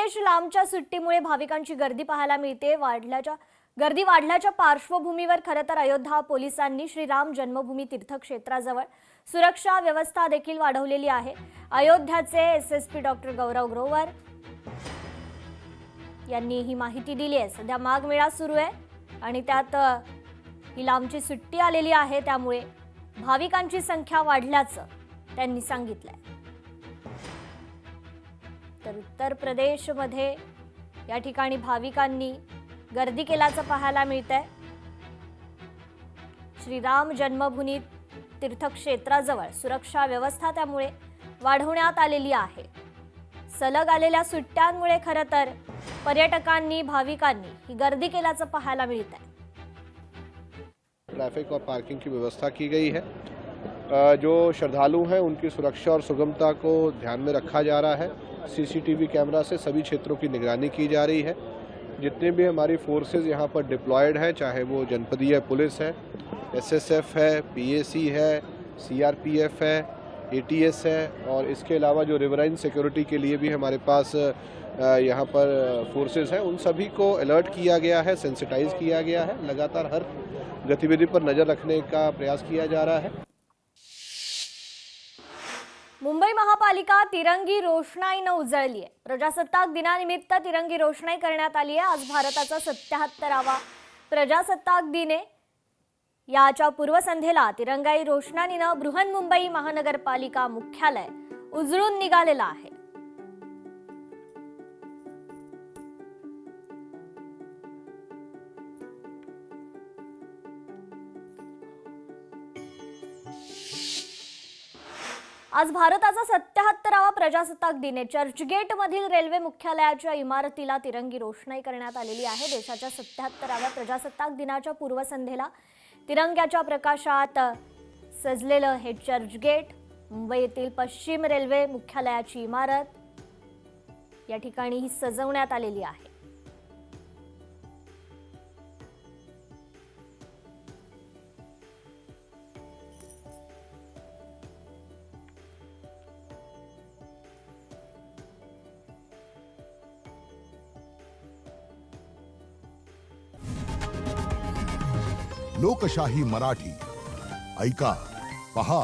प्रदेश लांबच्या सुट्टीमुळे भाविकांची गर्दी पाहायला मिळते। गर्दी वाढल्याच्या पार्श्वभूमीवर खरं तर अयोध्या पोलिसांनी श्रीराम जन्मभूमी तीर्थक्षेत्राजवळ सुरक्षा व्यवस्था देखील वाढवलेली आहे। अयोध्याचे एसएसपी डॉक्टर गौरव ग्रोवर यांनी ही माहिती दिली आहे। सध्या माघमेळा सुरू आहे आणि त्यात ही लांबची सुट्टी आलेली आहे, त्यामुळे भाविकांची संख्या वाढल्याचं त्यांनी सांगितलंय। तर उत्तर प्रदेशमध्ये या ठिकाणी भाविकांनी गर्दी केल्याचं पाहायला मिळतंय। श्रीराम जन्मभूमी तीर्थक्षेत्राजवळ सुरक्षा व्यवस्था त्यामुळे वाढवण्यात आलेली आहे। सलग आलेल्या सुट्ट्यांमुळे खरं तर पर्यटकांनी भाविकांनी ही गर्दी केल्याचं पाहायला मिळतंय। ट्रैफिक और पार्किंग की व्यवस्था की गई है। जो श्रद्धालु हैं उनकी सुरक्षा और सुगमता को ध्यान में रखा जा रहा है। सीसीटीवी कैमरा से सभी क्षेत्रों की निगरानी की जा रही है। जितने भी हमारी फोर्सेस यहाँ पर डिप्लॉयड है, चाहे वो जनपदीय पुलिस है, एसएसएफ है, पीएसी है, सीआरपीएफ है, एटीएस है, और इसके अलावा जो रिवराइन सिक्योरिटी के लिए भी हमारे पास यहाँ पर फोर्सेस हैं, उन सभी को अलर्ट किया गया है, सेंसिटाइज किया गया है। लगातार हर गतिविधि पर नज़र रखने का प्रयास किया जा रहा है। मुंबई महापालिका तिरंगी रोषणाईनं उजळली आहे। प्रजासत्ताक दिनानिमित्त तिरंगी रोषणाई करण्यात आली आहे। आज भारताचा 77वा प्रजासत्ताक दिन आहे। याच्या पूर्वसंध्येला तिरंगाई रोषणाईनं बृहन्मुंबई महानगरपालिका मुख्यालय उजळून निघालेलं आहे। आज भारताचा 77वा प्रजासत्ताक दिन आहे। चर्चगेट मधील रेल्वे मुख्यालयाच्या इमारतीला तिरंगी रोषणाई करण्यात आलेली आहे। देशाच्या 77व्या प्रजासत्ताक दिनाच्या पूर्वसंध्येला तिरंग्याच्या प्रकाशात सजलेलं हे चर्चगेट, मुंबई येथील पश्चिम रेल्वे मुख्यालयाची इमारत या ठिकाणी ही सजवण्यात आलेली आहे। लोकशाही मराठी ऐका, पहा,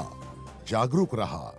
जागरूक रहा।